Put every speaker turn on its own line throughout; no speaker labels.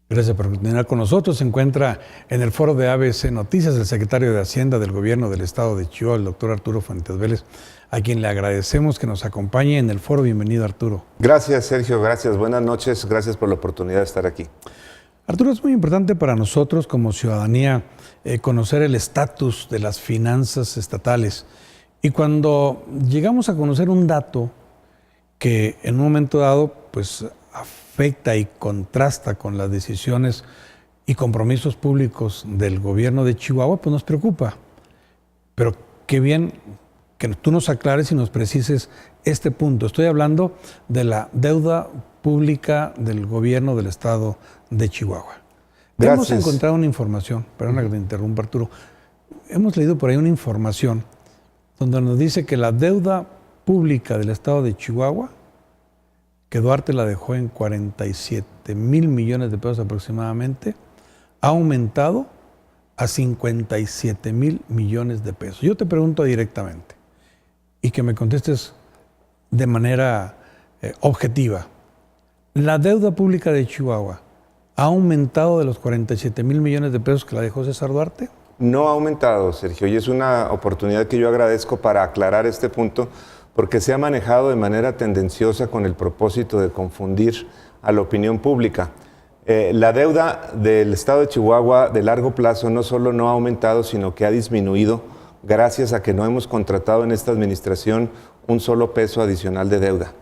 Gracias por continuar con nosotros. Se encuentra en el foro de ABC Noticias el secretario de Hacienda del Gobierno del Estado de Chihuahua, el doctor Arturo Fuentes Vélez, a quien le agradecemos que nos acompañe en el foro. Bienvenido, Arturo.
Gracias, Sergio. Gracias. Buenas noches. Gracias por la oportunidad de estar aquí.
Arturo, es muy importante para nosotros como ciudadanía conocer el estatus de las finanzas estatales. Y cuando llegamos a conocer un dato que en un momento dado pues afecta y contrasta con las decisiones y compromisos públicos del gobierno de Chihuahua, pues nos preocupa. Pero qué bien que tú nos aclares y nos precises este punto. Estoy hablando de la pública del gobierno del estado de Chihuahua.
Gracias.
Hemos encontrado una información, perdona que te interrumpa, Arturo. Hemos leído por ahí una información donde nos dice que la deuda pública del estado de Chihuahua, que Duarte la dejó en 47 mil millones de pesos aproximadamente, ha aumentado a 57 mil millones de pesos. Yo te pregunto directamente y que me contestes de manera objetiva. ¿La deuda pública de Chihuahua ha aumentado de los 47 mil millones de pesos que la dejó César Duarte?
No ha aumentado, Sergio, y es una oportunidad que yo agradezco para aclarar este punto, porque se ha manejado de manera tendenciosa con el propósito de confundir a la opinión pública. La deuda del estado de Chihuahua de largo plazo no solo no ha aumentado, sino que ha disminuido gracias a que no hemos contratado en esta administración un solo peso adicional de deuda.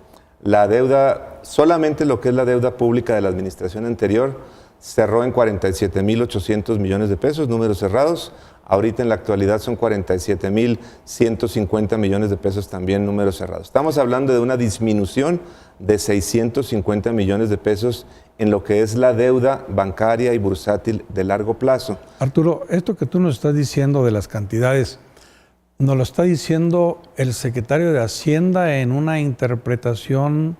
La deuda, solamente lo que es la deuda pública de la administración anterior, cerró en 47.800 millones de pesos, números cerrados. Ahorita en la actualidad son 47.150 millones de pesos también, números cerrados. Estamos hablando de una disminución de 650 millones de pesos en lo que es la deuda bancaria y bursátil de largo plazo.
Arturo, esto que tú nos estás diciendo de las cantidades, ¿nos lo está diciendo el secretario de Hacienda en una interpretación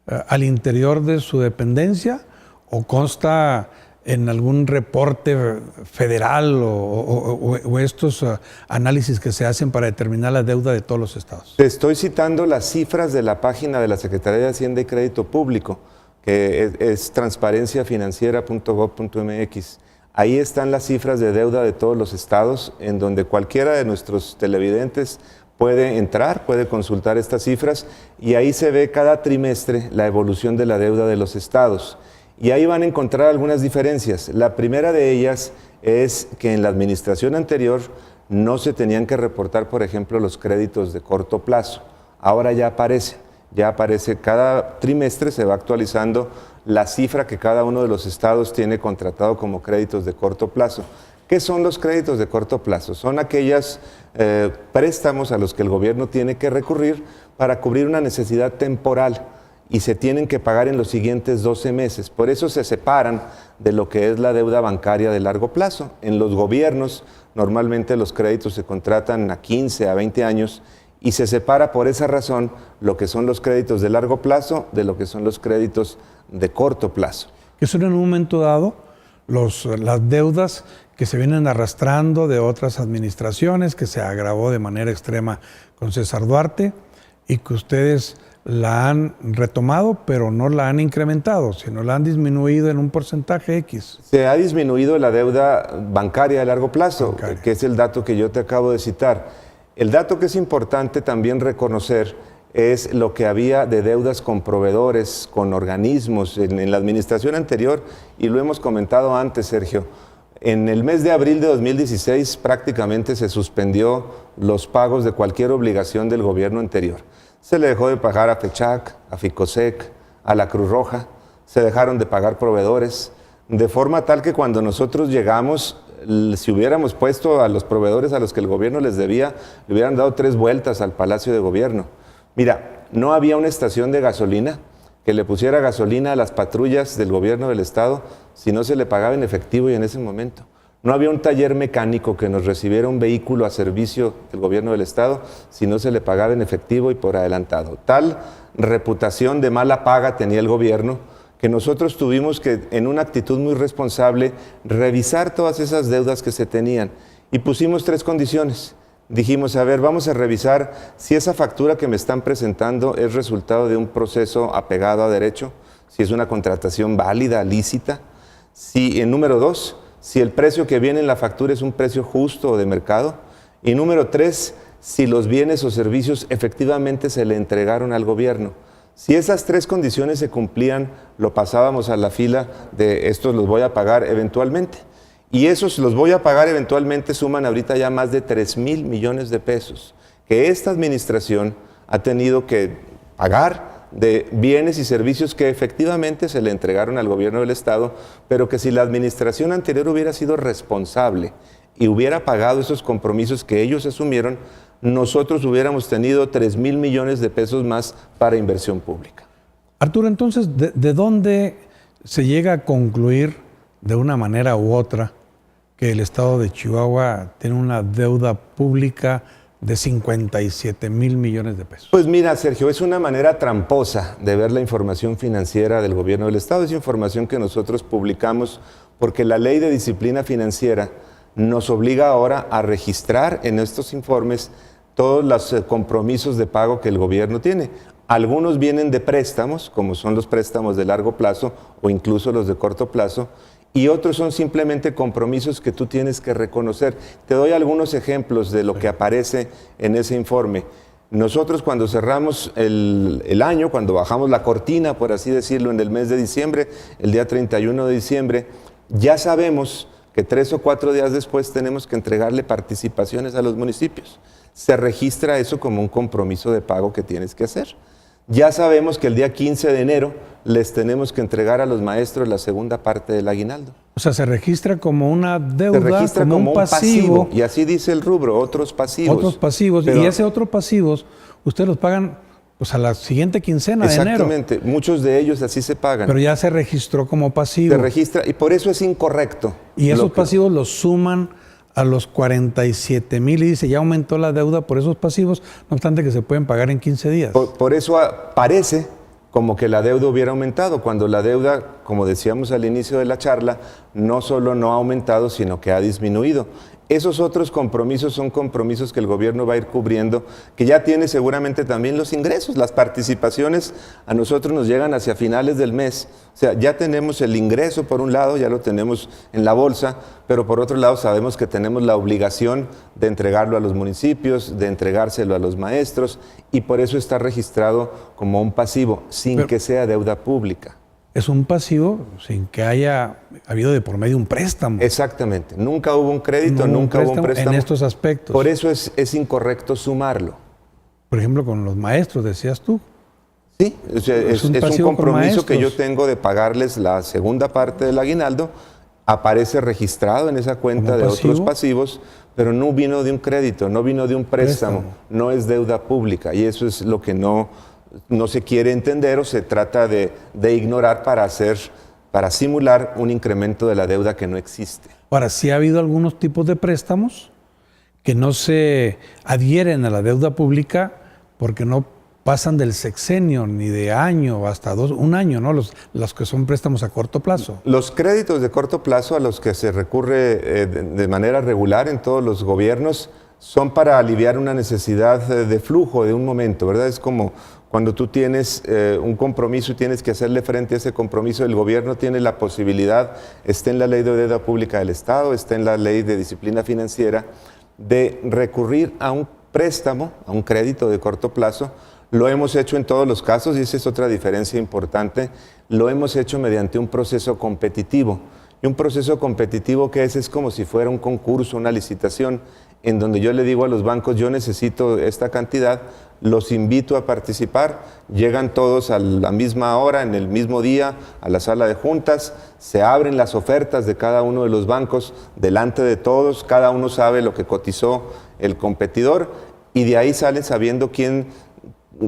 al interior de su dependencia o consta en algún reporte federal o estos análisis que se hacen para determinar la deuda de todos los estados?
Te estoy citando las cifras de la página de la Secretaría de Hacienda y Crédito Público, que es transparenciafinanciera.gov.mx. Ahí están las cifras de deuda de todos los estados, en donde cualquiera de nuestros televidentes puede entrar, puede consultar estas cifras, y ahí se ve cada trimestre la evolución de la deuda de los estados. Y ahí van a encontrar algunas diferencias. La primera de ellas es que en la administración anterior no se tenían que reportar, por ejemplo, los créditos de corto plazo. Ahora ya aparece cada trimestre, se va actualizando la cifra que cada uno de los estados tiene contratado como créditos de corto plazo. ¿Qué son los créditos de corto plazo? Son aquellos préstamos a los que el gobierno tiene que recurrir para cubrir una necesidad temporal y se tienen que pagar en los siguientes 12 meses. Por eso se separan de lo que es la deuda bancaria de largo plazo. En los gobiernos, normalmente los créditos se contratan a 15, a 20 años y se separa por esa razón lo que son los créditos de largo plazo de lo que son los créditos de corto plazo.
Que son en un momento dado las deudas que se vienen arrastrando de otras administraciones, que se agravó de manera extrema con César Duarte y que ustedes la han retomado, pero no la han incrementado, sino la han disminuido en un porcentaje X.
Se ha disminuido la deuda bancaria de largo plazo, que es el dato que yo te acabo de citar. El dato que es importante también reconocer es lo que había de deudas con proveedores, con organismos en la administración anterior, y lo hemos comentado antes, Sergio. En el mes de abril de 2016 prácticamente se suspendió los pagos de cualquier obligación del gobierno anterior. Se le dejó de pagar a FECHAC, a FICOSEC, a la Cruz Roja, se dejaron de pagar proveedores, de forma tal que cuando nosotros llegamos, si hubiéramos puesto a los proveedores a los que el gobierno les debía, le hubieran dado 3 vueltas al Palacio de Gobierno. Mira, no había una estación de gasolina que le pusiera gasolina a las patrullas del gobierno del estado si no se le pagaba en efectivo y en ese momento. No había un taller mecánico que nos recibiera un vehículo a servicio del gobierno del estado si no se le pagaba en efectivo y por adelantado. Tal reputación de mala paga tenía el gobierno que nosotros tuvimos que, en una actitud muy responsable, revisar todas esas deudas que se tenían y pusimos 3 condiciones: dijimos, a ver, vamos a revisar si esa factura que me están presentando es resultado de un proceso apegado a derecho, si es una contratación válida, lícita. Si, en número 2, si el precio que viene en la factura es un precio justo o de mercado. Y número 3, si los bienes o servicios efectivamente se le entregaron al gobierno. Si esas 3 condiciones se cumplían, lo pasábamos a la fila de estos los voy a pagar eventualmente. Y esos los voy a pagar eventualmente suman ahorita ya más de 3,000 millones de pesos que esta administración ha tenido que pagar de bienes y servicios que efectivamente se le entregaron al gobierno del Estado, pero que si la administración anterior hubiera sido responsable y hubiera pagado esos compromisos que ellos asumieron, nosotros hubiéramos tenido 3,000 millones de pesos más para inversión pública.
Arturo, entonces, ¿de dónde se llega a concluir de una manera u otra que el Estado de Chihuahua tiene una deuda pública de 57,000 millones de pesos?
Pues mira, Sergio, es una manera tramposa de ver la información financiera del gobierno del Estado. Es información que nosotros publicamos porque la Ley de Disciplina Financiera nos obliga ahora a registrar en estos informes todos los compromisos de pago que el gobierno tiene. Algunos vienen de préstamos, como son los préstamos de largo plazo o incluso los de corto plazo, y otros son simplemente compromisos que tú tienes que reconocer. Te doy algunos ejemplos de lo que aparece en ese informe. Nosotros cuando cerramos el año, cuando bajamos la cortina, por así decirlo, en el mes de diciembre, el día 31 de diciembre, ya sabemos que 3 o 4 días después tenemos que entregarle participaciones a los municipios. Se registra eso como un compromiso de pago que tienes que hacer. Ya sabemos que el día 15 de enero les tenemos que entregar a los maestros la segunda parte del aguinaldo.
O sea, se registra como una deuda,
se registra como un pasivo. Y así dice el rubro, otros pasivos.
Otros pasivos. Pero, y ese otro pasivos, ustedes los pagan pues a la siguiente quincena de enero.
Exactamente, muchos de ellos así se pagan.
Pero ya se registró como pasivo.
Se registra y por eso es incorrecto.
Y esos pasivos los suman a los 47,000 y dice, ya aumentó la deuda por esos pasivos, no obstante que se pueden pagar en 15 días.
Por eso parece como que la deuda hubiera aumentado, cuando la deuda, como decíamos al inicio de la charla, no solo no ha aumentado, sino que ha disminuido. Esos otros compromisos son compromisos que el gobierno va a ir cubriendo, que ya tiene seguramente también los ingresos. Las participaciones a nosotros nos llegan hacia finales del mes. O sea, ya tenemos el ingreso por un lado, ya lo tenemos en la bolsa, pero por otro lado sabemos que tenemos la obligación de entregarlo a los municipios, de entregárselo a los maestros, y por eso está registrado como un pasivo, sin que sea deuda pública.
Es un pasivo sin que haya habido de por medio un préstamo.
Exactamente. Nunca hubo un crédito, nunca hubo un préstamo.
En estos aspectos.
Por eso es incorrecto sumarlo.
Por ejemplo, con los maestros, decías tú.
Sí, o sea, es un compromiso que yo tengo de pagarles la segunda parte del aguinaldo. Aparece registrado en esa cuenta de otros pasivos, pero no vino de un crédito, no vino de un préstamo. No es deuda pública, y eso es lo que no se quiere entender o se trata de ignorar para simular un incremento de la deuda que no existe.
Ahora, sí ha habido algunos tipos de préstamos que no se adhieren a la deuda pública porque no pasan del sexenio ni de año hasta un año, ¿no? Los que son préstamos a corto plazo.
Los créditos de corto plazo a los que se recurre de manera regular en todos los gobiernos son para aliviar una necesidad de flujo de un momento, ¿verdad? Es como cuando tú tienes un compromiso y tienes que hacerle frente a ese compromiso, el gobierno tiene la posibilidad, está en la Ley de Deuda Pública del Estado, está en la Ley de Disciplina Financiera, de recurrir a un préstamo, a un crédito de corto plazo. Lo hemos hecho en todos los casos y esa es otra diferencia importante. Lo hemos hecho mediante un proceso competitivo. Y un proceso competitivo que es como si fuera un concurso, una licitación, en donde yo le digo a los bancos, yo necesito esta cantidad, los invito a participar, llegan todos a la misma hora, en el mismo día, a la sala de juntas, se abren las ofertas de cada uno de los bancos delante de todos, cada uno sabe lo que cotizó el competidor y de ahí salen sabiendo quién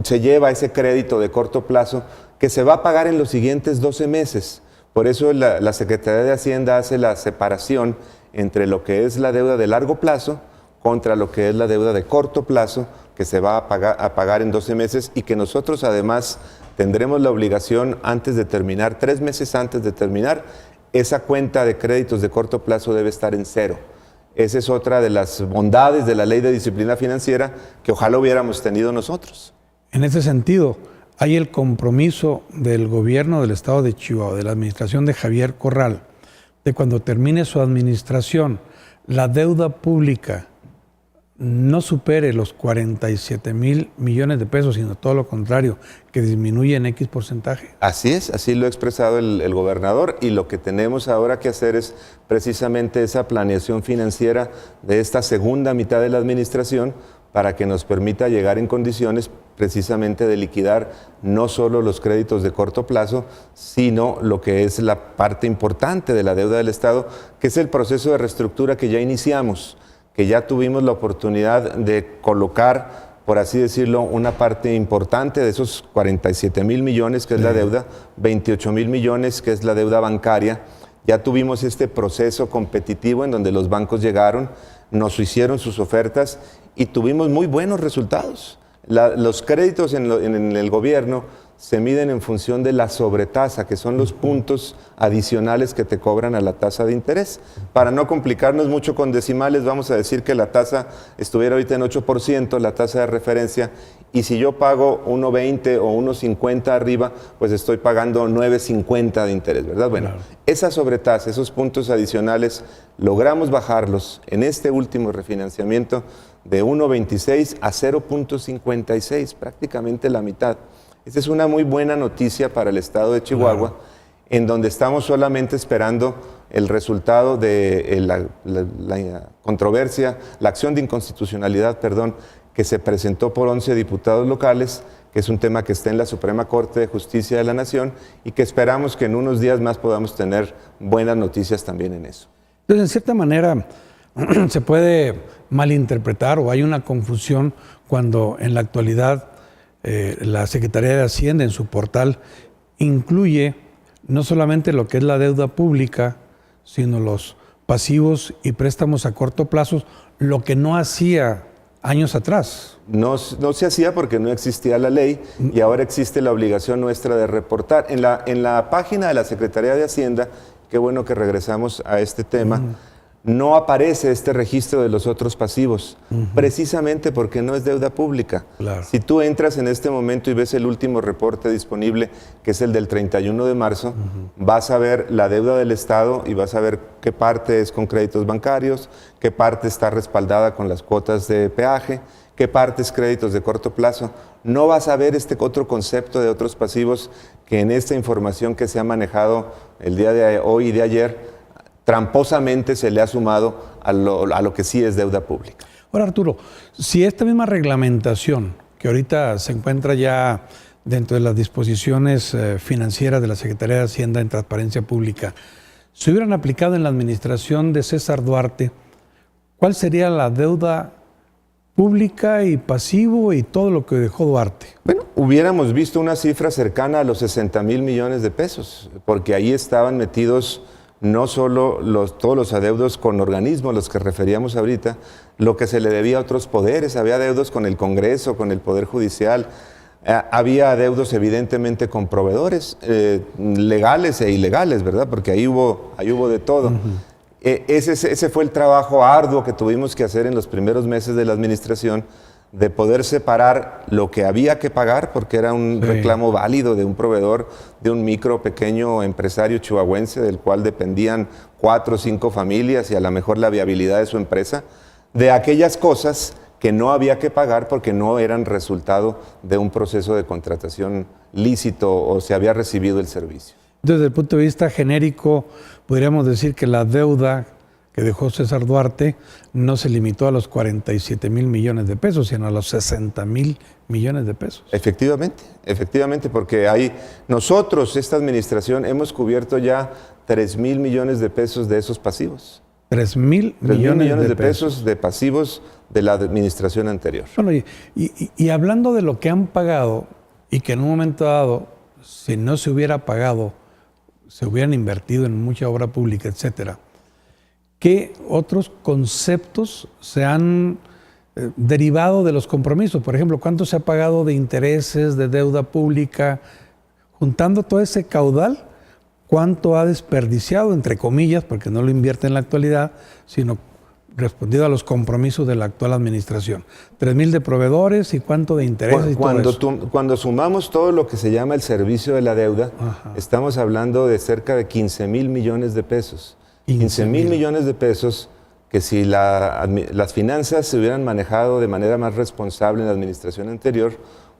se lleva ese crédito de corto plazo que se va a pagar en los siguientes 12 meses. Por eso la Secretaría de Hacienda hace la separación entre lo que es la deuda de largo plazo contra lo que es la deuda de corto plazo que se va a pagar en 12 meses y que nosotros además tendremos la obligación antes de terminar, 3 meses antes de terminar, esa cuenta de créditos de corto plazo debe estar en cero. Esa es otra de las bondades de la Ley de Disciplina Financiera que ojalá hubiéramos tenido nosotros.
En ese sentido, hay el compromiso del gobierno del estado de Chihuahua, de la administración de Javier Corral, de cuando termine su administración, la deuda pública no supere los 47,000 millones de pesos, sino todo lo contrario, que disminuye en X porcentaje.
Así es, así lo ha expresado el gobernador, y lo que tenemos ahora que hacer es precisamente esa planeación financiera de esta segunda mitad de la administración para que nos permita llegar en condiciones precisamente de liquidar no solo los créditos de corto plazo, sino lo que es la parte importante de la deuda del Estado, que es el proceso de reestructura que ya iniciamos, que ya tuvimos la oportunidad de colocar, por así decirlo, una parte importante de esos 47,000 millones, que es la deuda, 28,000 millones, que es la deuda bancaria. Ya tuvimos este proceso competitivo en donde los bancos llegaron, nos hicieron sus ofertas y tuvimos muy buenos resultados. Los créditos en el gobierno se miden en función de la sobretasa, que son los puntos adicionales que te cobran a la tasa de interés. Para no complicarnos mucho con decimales, vamos a decir que la tasa estuviera ahorita en 8%, la tasa de referencia, y si yo pago 1.20 o 1.50 arriba, pues estoy pagando 9.50 de interés, ¿verdad? Bueno, claro. Esa sobretasa, esos puntos adicionales, logramos bajarlos en este último refinanciamiento de 1.26 a 0.56, prácticamente la mitad. Esta es una muy buena noticia para el estado de Chihuahua, claro, en donde estamos solamente esperando el resultado de la controversia, la acción de inconstitucionalidad, perdón, que se presentó por 11 diputados locales, que es un tema que está en la Suprema Corte de Justicia de la Nación y que esperamos que en unos días más podamos tener buenas noticias también en eso.
Entonces, en cierta manera, se puede malinterpretar o hay una confusión cuando en la actualidad la Secretaría de Hacienda en su portal incluye no solamente lo que es la deuda pública, sino los pasivos y préstamos a corto plazo, lo que no hacía años atrás.
No se hacía porque no existía la ley y ahora existe la obligación nuestra de reportar. En la página de la Secretaría de Hacienda, qué bueno que regresamos a este tema, no aparece este registro de los otros pasivos, precisamente porque no es deuda pública. Claro. Si tú entras en este momento y ves el último reporte disponible, que es el del 31 de marzo, vas a ver la deuda del Estado y vas a ver qué parte es con créditos bancarios, qué parte está respaldada con las cuotas de peaje, qué parte es créditos de corto plazo. No vas a ver este otro concepto de otros pasivos que en esta información que se ha manejado el día de hoy y de ayer, tramposamente se le ha sumado a lo que sí es deuda pública.
Ahora, Arturo, si esta misma reglamentación que ahorita se encuentra ya dentro de las disposiciones financieras de la Secretaría de Hacienda en Transparencia Pública, se hubieran aplicado en la administración de César Duarte, ¿cuál sería la deuda pública y pasivo y todo lo que dejó Duarte?
Bueno, hubiéramos visto una cifra cercana a los 60,000 millones de pesos, porque ahí estaban metidos no solo todos los adeudos con organismos, los que referíamos ahorita, lo que se le debía a otros poderes, había adeudos con el Congreso, con el Poder Judicial, había adeudos evidentemente con proveedores legales e ilegales, ¿verdad? Porque ahí hubo de todo. Ese fue el trabajo arduo que tuvimos que hacer en los primeros meses de la administración, de poder separar lo que había que pagar, porque era un reclamo válido de un proveedor, de un micro, pequeño empresario chihuahuense, del cual dependían 4 o 5 familias y a lo mejor la viabilidad de su empresa, de aquellas cosas que no había que pagar porque no eran resultado de un proceso de contratación lícito o se había recibido el servicio.
Desde el punto de vista genérico, podríamos decir que la deuda que dejó César Duarte no se limitó a los 47,000 millones de pesos, sino a los 60,000 millones de pesos.
Efectivamente, porque nosotros, esta administración, hemos cubierto ya 3,000 millones de pesos de esos pasivos.
3,000 millones
de pesos de pasivos de la administración anterior.
Bueno, y hablando de lo que han pagado y que en un momento dado, si no se hubiera pagado, se hubieran invertido en mucha obra pública, etcétera, ¿qué otros conceptos se han derivado de los compromisos? Por ejemplo, ¿cuánto se ha pagado de intereses, de deuda pública? Juntando todo ese caudal, ¿cuánto ha desperdiciado, entre comillas, porque no lo invierte en la actualidad, sino respondido a los compromisos de la actual administración. 3,000 de proveedores y cuánto de intereses y todo eso.
Cuando sumamos todo lo que se llama el servicio de la deuda, estamos hablando de cerca de 15,000 millones de pesos. 15,000 millones de pesos que si las finanzas se hubieran manejado de manera más responsable en la administración anterior,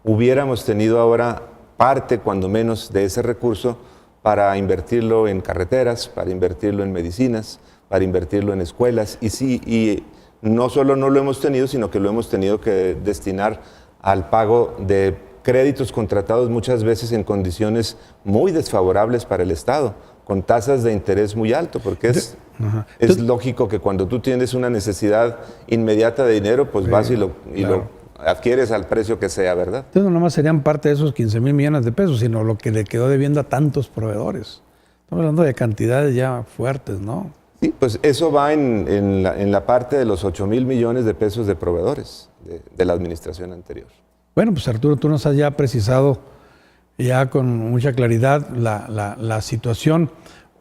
hubiéramos tenido ahora parte, cuando menos, de ese recurso para invertirlo en carreteras, para invertirlo en medicinas, para invertirlo en escuelas. Y no solo no lo hemos tenido, sino que lo hemos tenido que destinar al pago de créditos contratados muchas veces en condiciones muy desfavorables para el Estado, con tasas de interés muy alto, porque es lógico que cuando tú tienes una necesidad inmediata de dinero, pues vas y lo adquieres al precio que sea, ¿verdad?
Entonces no nomás serían parte de esos 15,000 millones de pesos, sino lo que le quedó debiendo a tantos proveedores. Estamos hablando de cantidades ya fuertes, ¿no?
Sí, pues eso va en la parte de los 8,000 millones de pesos de proveedores de la administración anterior.
Bueno, pues Arturo, tú nos has ya precisado ya con mucha claridad la situación.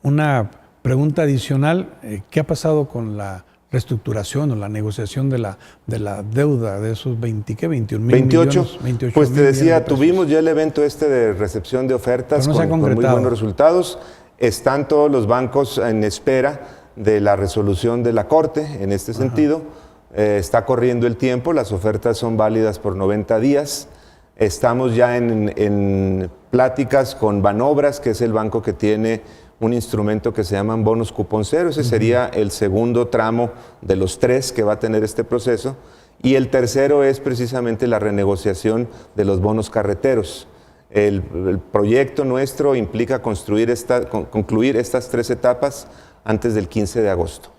Una pregunta adicional, ¿qué ha pasado con la reestructuración o la negociación de la deuda de esos 21,000 millones?
28, pues te decía, tuvimos ya el evento de recepción de ofertas con muy buenos resultados. Están todos los bancos en espera de la resolución de la Corte en este sentido. Está corriendo el tiempo, las ofertas son válidas por 90 días. Estamos ya en pláticas con Banobras, que es el banco que tiene un instrumento que se llaman bonos cupón cero. Ese sería el segundo tramo de los 3 que va a tener este proceso. Y el tercero es precisamente la renegociación de los bonos carreteros. El proyecto nuestro implica concluir estas 3 etapas antes del 15 de agosto.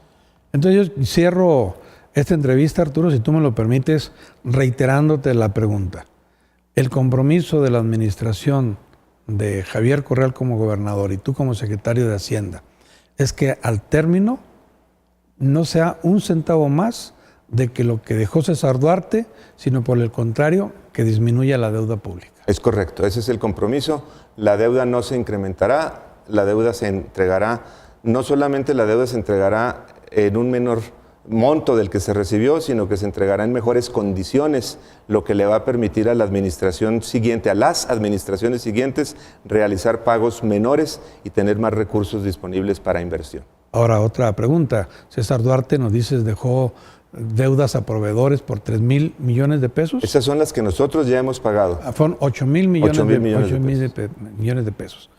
Entonces yo cierro esta entrevista, Arturo, si tú me lo permites, reiterándote la pregunta. El compromiso de la administración de Javier Corral como gobernador y tú como secretario de Hacienda es que al término no sea un centavo más de que lo que dejó César Duarte, sino por el contrario, que disminuya la deuda pública.
Es correcto, ese es el compromiso. La deuda no se incrementará, la deuda se entregará, no solamente la deuda se entregará en un menor monto del que se recibió, sino que se entregará en mejores condiciones, lo que le va a permitir a la administración siguiente, a las administraciones siguientes, realizar pagos menores y tener más recursos disponibles para inversión.
Ahora, otra pregunta. César Duarte, nos dices, dejó deudas a proveedores por 3,000 millones de pesos.
Esas son las que nosotros ya hemos pagado.
Fueron 8,000 millones de pesos.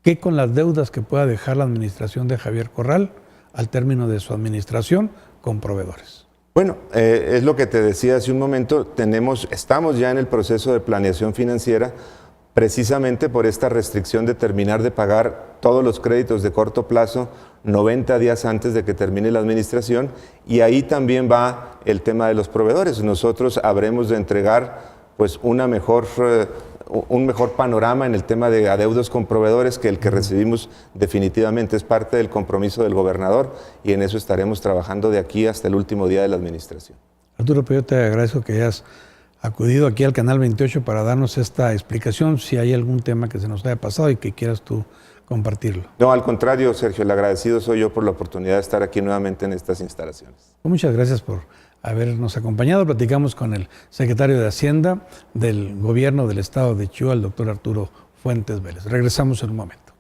¿Qué con las deudas que pueda dejar la administración de Javier Corral al término de su administración con proveedores?
Bueno, es lo que te decía hace un momento, estamos ya en el proceso de planeación financiera precisamente por esta restricción de terminar de pagar todos los créditos de corto plazo 90 días antes de que termine la administración, y ahí también va el tema de los proveedores. Nosotros habremos de entregar pues un mejor panorama en el tema de adeudos con proveedores que el que recibimos definitivamente. Es parte del compromiso del gobernador y en eso estaremos trabajando de aquí hasta el último día de la administración.
Arturo, yo te agradezco que hayas acudido aquí al Canal 28 para darnos esta explicación, si hay algún tema que se nos haya pasado y que quieras tú compartirlo.
No, al contrario, Sergio, el agradecido soy yo por la oportunidad de estar aquí nuevamente en estas instalaciones.
Muchas gracias por habernos acompañado. Platicamos con el secretario de Hacienda del Gobierno del Estado de Chihuahua, el doctor Arturo Fuentes Vélez. Regresamos en un momento.